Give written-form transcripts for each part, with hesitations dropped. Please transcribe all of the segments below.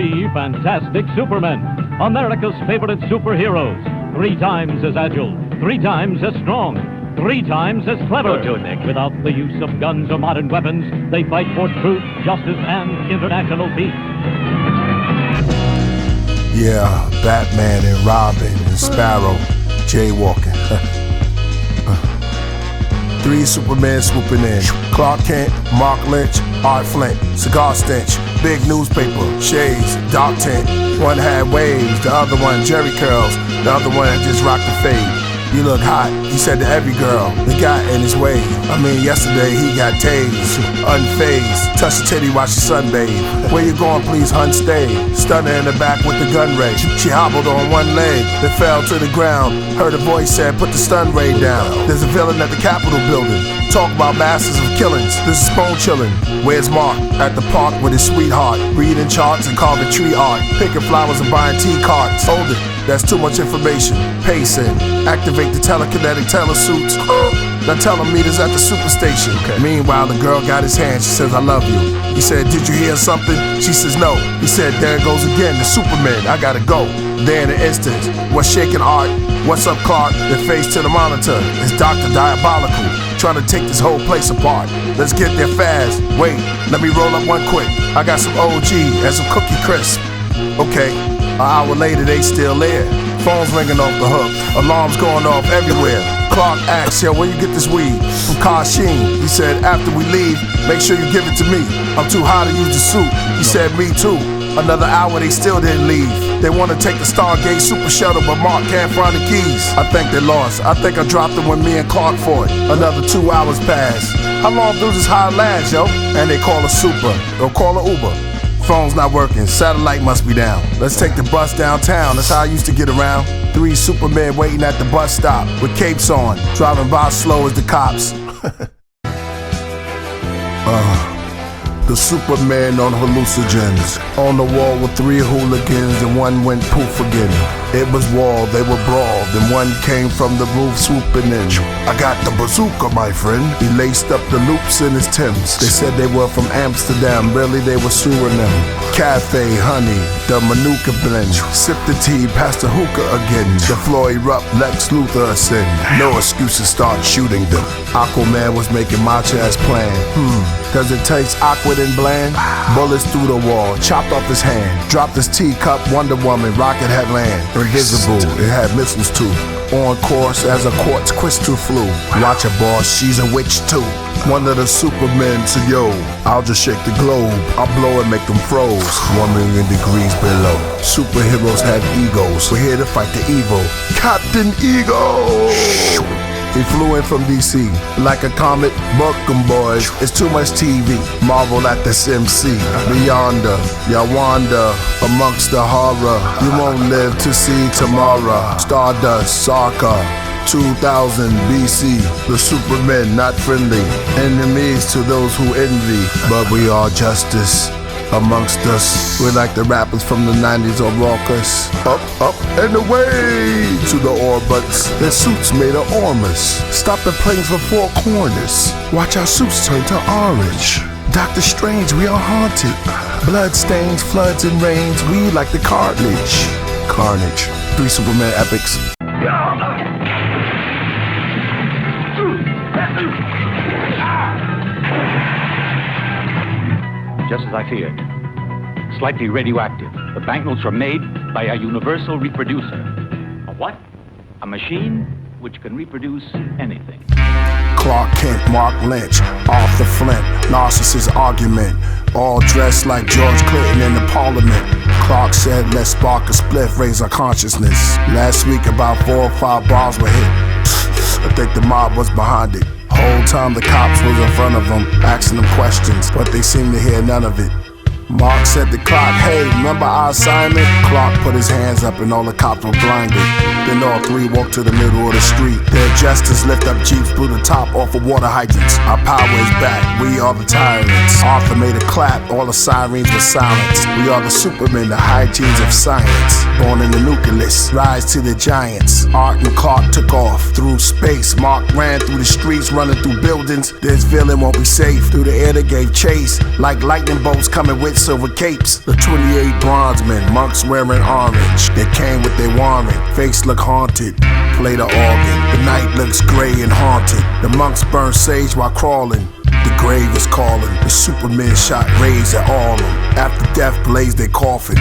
3 fantastic Supermen, America's favorite superheroes. 3 times as agile, 3 times as strong, 3 times as clever. Don't do it, Nick. Without the use of guns or modern weapons, they fight for truth, justice, and international peace. Yeah, Batman and Robin and Sparrow jaywalking. 3 Supermen swooping in. Clark Kent, Mark Lynch, Art Flint, cigar stench, big newspaper, shades, dark tint. One had waves, the other one Jerry curls, the other one just rocked the fade. You look hot, he said to every girl, the guy in his way. I mean, yesterday he got tased, unfazed, touched the titty while she sunbathed. Where you going, please, hun, stay. Stunner in the back with the gun ray. She hobbled on one leg, then fell to the ground. Heard a voice said, put the stun ray down. There's a villain at the Capitol building. Talk about masters of killings, this is bone chilling. Where's Mark? At the park with his sweetheart, reading charts and carving tree art, picking flowers and buying tea carts. Hold it, that's too much information. Pacing, activate the telekinetic telesuits. Now tell him meet us at the superstation. Meanwhile, the girl got his hand, she says, I love you. He said, did you hear something? She says, no. He said, there it goes again, the Superman, I gotta go. There in an instant, what's shaking Art? What's up, Clark? Their face to the monitor. It's Dr. Diabolical, trying to take this whole place apart. Let's get there fast. Wait, let me roll up one quick. I got some OG and some Cookie Crisp. Okay, an hour later, they still there. Phone's ringing off the hook, alarms going off everywhere. Clark asks, yo, where you get this weed? From Kasheen. He said, after we leave, make sure you give it to me. I'm too high to use the suit. He said, me too. Another hour, they still didn't leave. They want to take the Stargate Super Shuttle, but Mark can't find the keys. I think they lost. I think I dropped them when me and Clark fought. Another 2 hours passed. How long do this high last, yo? And they call a Super. They'll call a Uber. Phone's not working, satellite must be down. Let's take the bus downtown, that's how I used to get around. 3 Supermen waiting at the bus stop with capes on, driving by slow as the cops. The Superman on hallucinogens. On the wall with 3 hooligans and one went poof again. It was wall, they were brawled, and one came from the roof swooping in. I got the bazooka, my friend. He laced up the loops in his Timbs. They said they were from Amsterdam, really they were Suriname. Cafe, honey, the Manuka blend. Sip the tea, pass the hookah again. The floor erupt, Lex Luthor ascend. No excuses, start shooting them. Aquaman was making my chest plan. Does it taste awkward and bland? Bullets through the wall, chopped off his hand. Dropped his teacup, Wonder Woman, rocket headland. Invisible, it had missiles too. On course as a quartz crystal flew. Watch her boss, she's a witch too. One of the Supermen said, yo, I'll just shake the globe. I'll blow and make them froze. 1 million degrees below. Superheroes have egos. We're here to fight the evil. Captain Ego! He flew in from DC like a comet. Book 'em, boys. It's too much TV. Marvel at the MC. Beyonder, y'all wander amongst the horror. You won't live to see tomorrow. Stardust, Sarka. 2000 BC, the Supermen not friendly. Enemies to those who envy, but we are justice. Amongst us, we're like the rappers from the 90s or rockers. Up, up, and away to the orbits. Their suits made of armors. Stop the planes for 4 corners. Watch our suits turn to orange. Doctor Strange, we are haunted. Blood stains, floods, and rains. We like the cartilage. Carnage. 3 Superman epics. Just as I feared. Slightly radioactive. The banknotes were made by a universal reproducer. A what? A machine which can reproduce anything. Clark Kent, Mark Lynch, Arthur Flint, narcissist argument. All dressed like George Clinton in the parliament. Clark said, let's spark a spliff, raise our consciousness. Last week about 4 or 5 bars were hit. I think the mob was behind it. Whole time the cops was in front of them, asking them questions, but they seemed to hear none of it. Mark said to Clark, hey, remember our assignment? Clark put his hands up and all the cops were blinded. Then all 3 walked to the middle of the street. Their jesters lift up jeeps, blew the top off of water hydrants. Our power is back, we are the tyrants. Arthur made a clap, all the sirens were silenced. We are the Supermen, the hygienes of science. Born in the nucleus, rise to the giants. Art and Clark took off through space. Mark ran through the streets, running through buildings. This villain won't be safe. Through the air they gave chase, like lightning bolts coming with silver capes. The 28 bronze men, monks wearing orange. They came with their warrant, face look haunted. Play the organ, the night looks gray and haunted. The monks burn sage while crawling. The grave is calling. The Supermen shot rays at all them. After death blaze their coffin.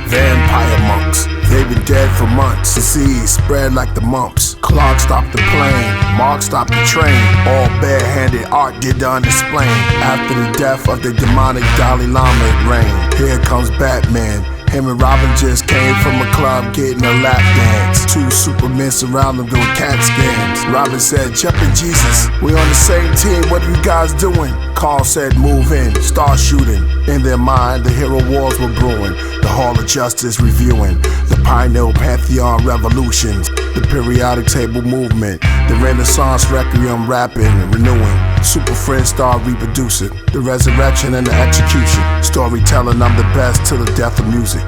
Vampire monks, they've been dead for months. Disease spread like the mumps. Clock stopped the plane, Mark stopped the train. All barehanded art did the undisplain. After the death of the demonic Dalai Lama it reigned. Here comes Batman. Him and Robin just came from a club getting a lap dance. Two Supermen surround them doing CAT scans. Robin said, jumpin' Jesus, we on the same team, what are you guys doing? Carl said, move in, start shooting. In their mind, the hero wars were brewing. The Hall of Justice reviewing. The Pioneer Pantheon revolutions. The periodic table movement. The Renaissance Requiem rapping and renewing. Super Friends start reproducing. The resurrection and the execution. Storytelling, I'm the best till the death of music.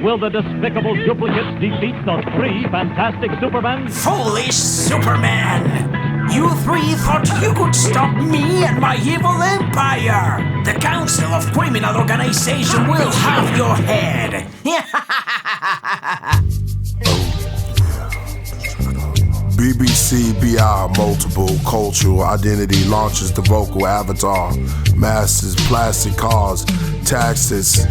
Will the despicable duplicates defeat the 3 fantastic Supermen? Foolish Superman! You 3 thought you could stop me and my evil empire! The Council of Criminal Organization will have your head! BBC BI Multiple Cultural Identity launches the vocal avatar. Masters plastic cars, taxes,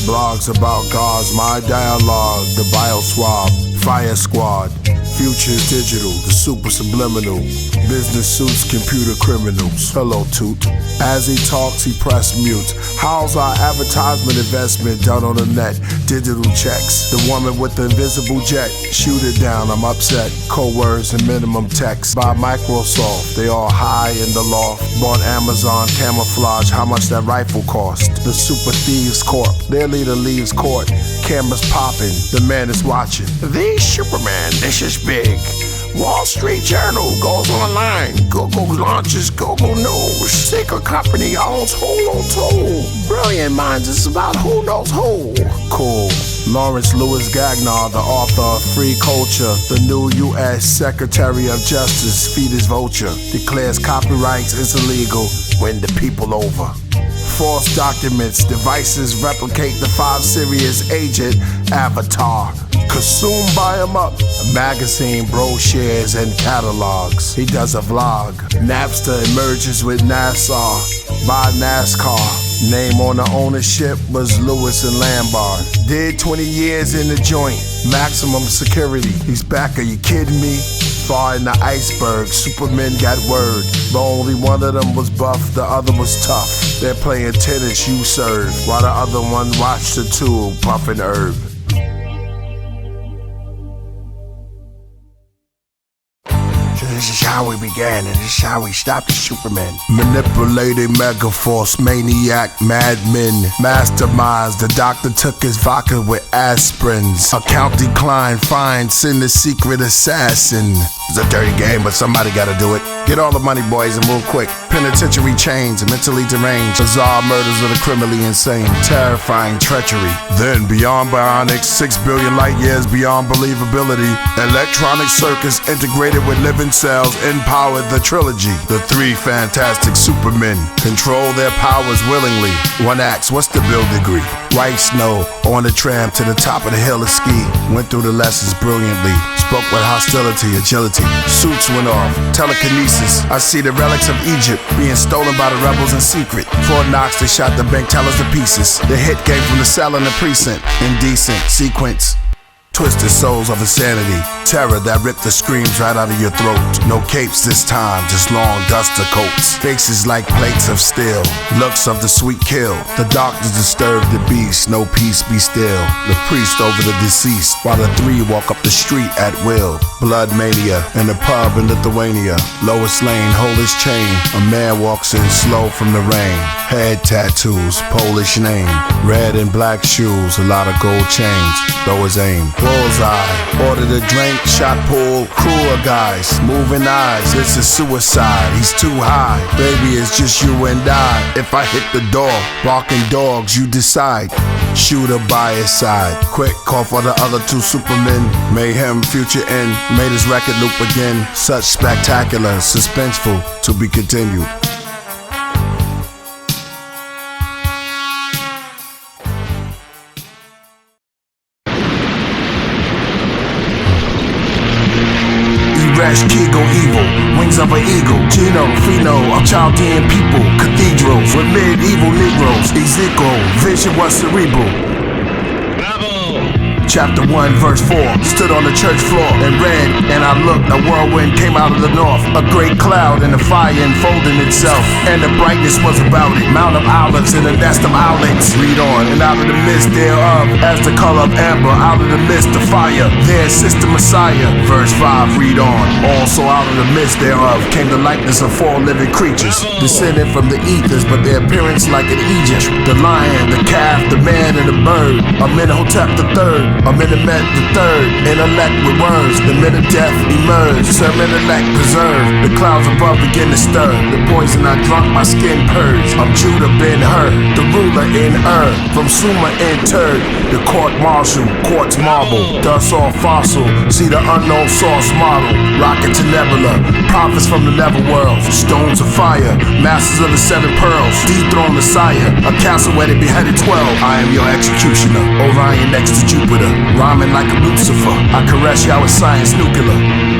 blogs about gods, my dialogue, the bio swab, fire squad, futures digital, the super subliminal, business suits, computer criminals. Hello, Toot. As he talks, he press mute. How's our advertisement investment done on the net? Digital checks. The woman with the invisible jet. Shoot it down, I'm upset. Code words and minimum text. By Microsoft, they all high in the loft. Bought Amazon camouflage, how much that rifle cost? The Super Thieves Corp, their leader leaves court. Cameras popping, the man is watching. These Supermen, this is big. Wall Street Journal goes online. Google launches Google News. Secret company owns Hulu too. Brilliant minds, it's about who knows who. Cool. Lawrence Lewis Gagnar, the author of Free Culture, the new U.S. Secretary of Justice, fetus vulture, declares copyrights is illegal. Win the people over. False documents, devices replicate the 5 Sirius agent avatar. Consumed by him up. A magazine, brochures, and catalogs. He does a vlog. Napster emerges with Nassau. By NASCAR. Name on the ownership was Lewis and Lombard. Did 20 years in the joint. Maximum security. He's back, are you kidding me? Far in the iceberg, Supermen got word. But only one of them was buff, the other was tough. They're playing tennis, you serve. While the other one watched the two puffin' herb. This is how we began, and this is how we stopped the Supermen. Manipulated megaforce, maniac, madmen, masterminds. The doctor took his vodka with aspirins. Account declined, fine, send the secret assassin. It's a dirty game, but somebody gotta do it. Get all the money, boys, and move quick. Penitentiary chains, mentally deranged. Bizarre murders of the criminally insane. Terrifying treachery. Then, beyond bionics, 6 billion light years beyond believability. Electronic circuits integrated with living cells empowered the trilogy. The 3 fantastic Supermen control their powers willingly. One asks, what's the build degree? White snow, on the tram to the top of the hill to ski. Went through the lessons brilliantly. Spoke with hostility, agility. Suits went off, telekinesis. I see the relics of Egypt being stolen by the rebels in secret. Fort Knox, they shot the bank tellers to pieces. The hit came from the cell in the precinct. Indecent sequence. Twisted souls of insanity. Terror that ripped the screams right out of your throat. No capes this time, just long duster coats. Faces like plates of steel. Looks of the sweet kill. The doctors disturb the beast, no peace be still. The priest over the deceased, while the 3 walk up the street at will. Blood mania in a pub in Lithuania. Lois Lane, hold his chain. A man walks in slow from the rain. Head tattoos, Polish name. Red and black shoes, a lot of gold chains. Throw his aim. Bullseye, ordered a drink, shot pool, crew of guys, moving eyes, this is suicide, he's too high, baby it's just you and I, if I hit the door, barking dogs, you decide, shooter by his side, quick call for the other 2 Supermen, mayhem future end, made his record loop again, such spectacular, suspenseful, to be continued. fresh Kigo evil, wings of an eagle, Gino, Pheno of Chaldean people, cathedrals with medieval Negroes, Ezekiel, vision was cerebral. Chapter 1, verse 4. Stood on the church floor and read, and I looked, a whirlwind came out of the north, a great cloud and a fire enfolding itself, and the brightness was about it, Mount of Olives and a nest of owlets. Read on, and out of the midst thereof, as the color of amber, out of the midst of fire, there sister Messiah. Verse 5, read on. Also out of the midst thereof came the likeness of 4 living creatures, descended from the ethers, but their appearance like an Egypt, the lion, the calf, the man, and the bird. Amenhotep III, Amenemet III, intellect with words, the men of death emerge, sermon elect preserved, the clouds above begin to stir, the poison I drunk my skin purged, I'm Judah ben Hur, the ruler in from Sumer interred, the court martial, quartz marble, dust all fossil, see the unknown source model, rocket to nebula, prophets from the netherworld, stones of fire, masters of the 7 pearls, dethroned Messiah, a castle where they beheaded 12, I am your executioner, Orion next to Jupiter, rhyming like a Lucifer, I caress y'all with science nuclear.